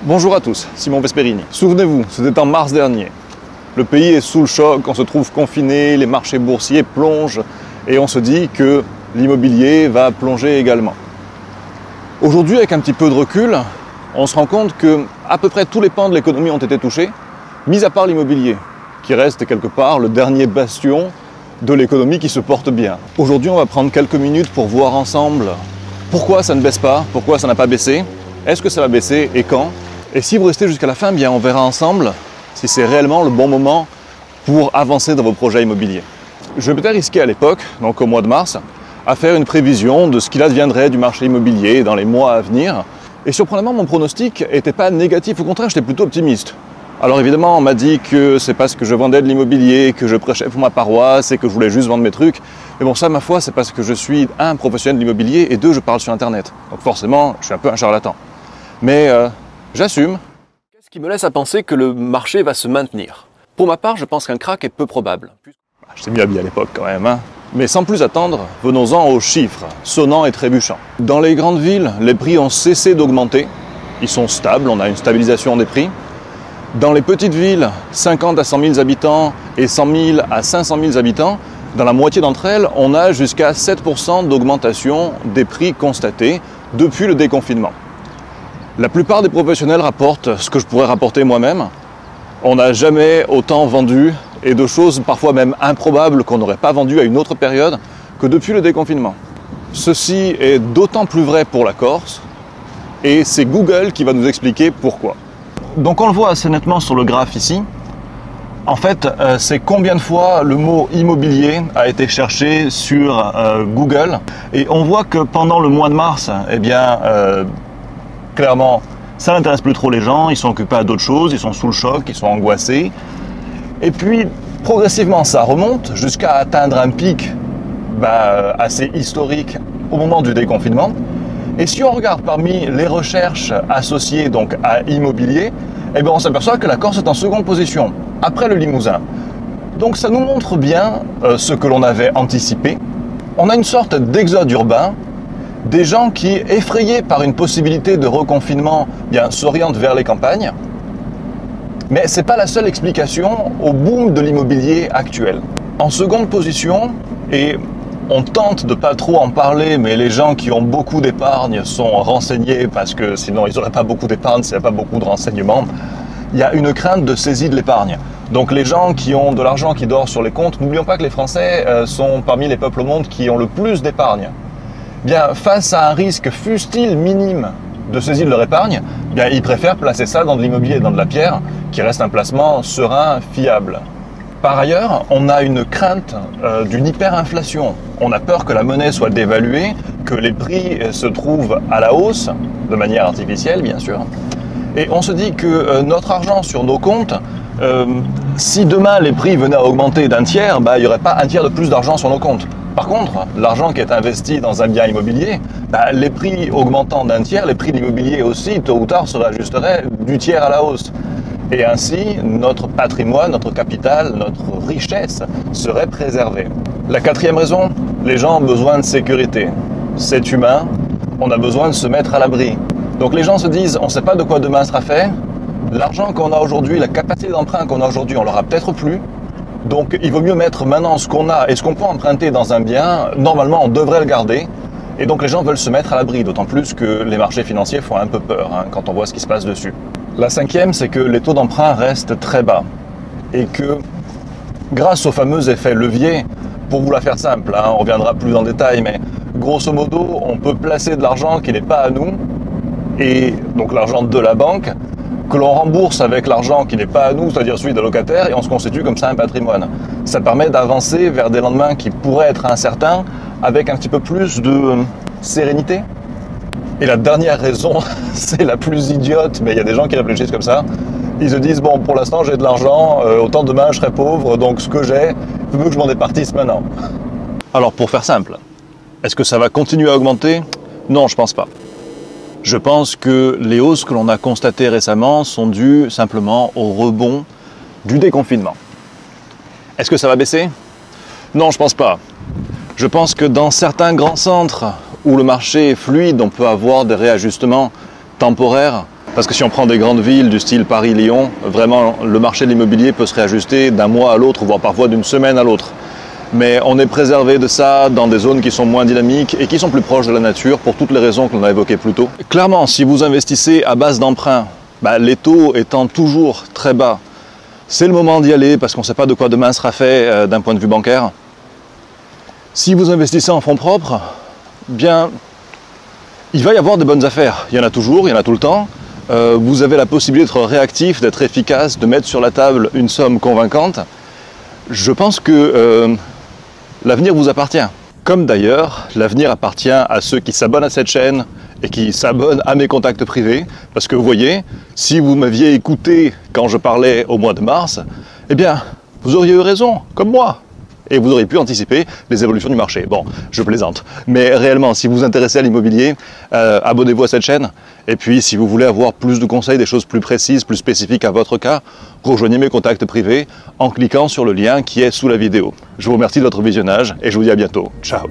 Bonjour à tous, Simon Vesperini. Souvenez-vous, c'était en mars dernier. Le pays est sous le choc, on se trouve confiné, les marchés boursiers plongent et on se dit que l'immobilier va plonger également. Aujourd'hui, avec un petit peu de recul, on se rend compte que à peu près tous les pans de l'économie ont été touchés, mis à part l'immobilier, qui reste quelque part le dernier bastion de l'économie qui se porte bien. Aujourd'hui, on va prendre quelques minutes pour voir ensemble pourquoi ça ne baisse pas, pourquoi ça n'a pas baissé, est-ce que ça va baisser et quand. Et si vous restez jusqu'à la fin, bien on verra ensemble si c'est réellement le bon moment pour avancer dans vos projets immobiliers. Je m'étais risqué à l'époque, donc au mois de mars, à faire une prévision de ce qu'il adviendrait du marché immobilier dans les mois à venir. Et surprenamment, mon pronostic n'était pas négatif, au contraire, j'étais plutôt optimiste. Alors évidemment, on m'a dit que c'est parce que je vendais de l'immobilier, que je prêchais pour ma paroisse et que je voulais juste vendre mes trucs. Mais bon, ça, ma foi, c'est parce que je suis un professionnel de l'immobilier et deux, je parle sur Internet. Donc forcément, je suis un peu un charlatan. Mais j'assume. Qu'est-ce qui me laisse à penser que le marché va se maintenir? Pour ma part, je pense qu'un crack est peu probable. Je t'ai mis habillé à l'époque quand même, hein. Mais sans plus attendre, venons-en aux chiffres, sonnants et trébuchants. Dans les grandes villes, les prix ont cessé d'augmenter. Ils sont stables, on a une stabilisation des prix. Dans les petites villes, 50 à 100 000 habitants et 100 000 à 500 000 habitants, dans la moitié d'entre elles, on a jusqu'à 7% d'augmentation des prix constatés depuis le déconfinement. La plupart des professionnels rapportent ce que je pourrais rapporter moi-même. On n'a jamais autant vendu et de choses parfois même improbables qu'on n'aurait pas vendues à une autre période que depuis le déconfinement. Ceci est d'autant plus vrai pour la Corse et c'est Google qui va nous expliquer pourquoi. Donc on le voit assez nettement sur le graphe ici. En fait, c'est combien de fois le mot immobilier a été cherché sur Google. Et on voit que pendant le mois de mars, eh bien, clairement, ça n'intéresse plus trop les gens, ils sont occupés à d'autres choses, ils sont sous le choc, ils sont angoissés. Et puis, progressivement, ça remonte jusqu'à atteindre un pic assez historique au moment du déconfinement. Et si on regarde parmi les recherches associées donc à immobilier, eh bien on s'aperçoit que la Corse est en seconde position, après le Limousin. Donc ça nous montre bien ce que l'on avait anticipé. On a une sorte d'exode urbain, des gens qui, effrayés par une possibilité de reconfinement, s'orientent vers les campagnes. Mais ce n'est pas la seule explication au boom de l'immobilier actuel. En seconde position, et on tente de pas trop en parler, mais les gens qui ont beaucoup d'épargne sont renseignés parce que sinon ils n'auraient pas beaucoup d'épargne s'il n'y a pas beaucoup de renseignements. Il y a une crainte de saisie de l'épargne. Donc les gens qui ont de l'argent qui dort sur les comptes, n'oublions pas que les Français sont parmi les peuples au monde qui ont le plus d'épargne. Bien, face à un risque fût-il minime de saisie de leur épargne, bien, ils préfèrent placer ça dans de l'immobilier, dans de la pierre, qui reste un placement serein, fiable. Par ailleurs, on a une crainte d'une hyperinflation. On a peur que la monnaie soit dévaluée, que les prix se trouvent à la hausse, de manière artificielle bien sûr. Et on se dit que notre argent sur nos comptes, si demain les prix venaient à augmenter d'un tiers, il n'y aurait pas un tiers de plus d'argent sur nos comptes. Par contre, l'argent qui est investi dans un bien immobilier, les prix augmentant d'un tiers, les prix de l'immobilier aussi, tôt ou tard, se réajusteraient du tiers à la hausse. Et ainsi, notre patrimoine, notre capital, notre richesse serait préservée. La quatrième raison, les gens ont besoin de sécurité. C'est humain, on a besoin de se mettre à l'abri. Donc les gens se disent, on ne sait pas de quoi demain sera fait, l'argent qu'on a aujourd'hui, la capacité d'emprunt qu'on a aujourd'hui, on l'aura peut-être plus. Donc il vaut mieux mettre maintenant ce qu'on a et ce qu'on peut emprunter dans un bien, normalement on devrait le garder. Et donc les gens veulent se mettre à l'abri, d'autant plus que les marchés financiers font un peu peur quand on voit ce qui se passe dessus. La cinquième, c'est que les taux d'emprunt restent très bas et que grâce au fameux effet levier, pour vous la faire simple, on reviendra plus en détail, mais grosso modo, on peut placer de l'argent qui n'est pas à nous, et donc l'argent de la banque, que l'on rembourse avec l'argent qui n'est pas à nous, c'est-à-dire celui des locataires, et on se constitue comme ça un patrimoine. Ça permet d'avancer vers des lendemains qui pourraient être incertains, avec un petit peu plus de sérénité. Et la dernière raison, c'est la plus idiote, mais il y a des gens qui réfléchissent comme ça. Ils se disent, bon, pour l'instant j'ai de l'argent, autant demain je serai pauvre, donc ce que j'ai, il faut que je m'en départisse maintenant. Alors pour faire simple, est-ce que ça va continuer à augmenter? Non, je pense pas. Je pense que les hausses que l'on a constatées récemment sont dues simplement au rebond du déconfinement. Est-ce que ça va baisser? Non, je pense pas. Je pense que dans certains grands centres où le marché est fluide, on peut avoir des réajustements temporaires. Parce que si on prend des grandes villes du style Paris-Lyon, vraiment le marché de l'immobilier peut se réajuster d'un mois à l'autre, voire parfois d'une semaine à l'autre. Mais on est préservé de ça dans des zones qui sont moins dynamiques et qui sont plus proches de la nature pour toutes les raisons que l'on a évoquées plus tôt. Clairement, si vous investissez à base d'emprunts, les taux étant toujours très bas, c'est le moment d'y aller parce qu'on ne sait pas de quoi demain sera fait d'un point de vue bancaire. Si vous investissez en fonds propres, bien, il va y avoir de bonnes affaires. Il y en a toujours, il y en a tout le temps. Vous avez la possibilité d'être réactif, d'être efficace, de mettre sur la table une somme convaincante. Je pense que l'avenir vous appartient. Comme d'ailleurs, l'avenir appartient à ceux qui s'abonnent à cette chaîne et qui s'abonnent à mes contacts privés. Parce que vous voyez, si vous m'aviez écouté quand je parlais au mois de mars, eh bien, vous auriez eu raison, comme moi. Et vous auriez pu anticiper les évolutions du marché. Bon, je plaisante. Mais réellement, si vous vous intéressez à l'immobilier, abonnez-vous à cette chaîne. Et puis, si vous voulez avoir plus de conseils, des choses plus précises, plus spécifiques à votre cas, rejoignez mes contacts privés en cliquant sur le lien qui est sous la vidéo. Je vous remercie de votre visionnage et je vous dis à bientôt. Ciao.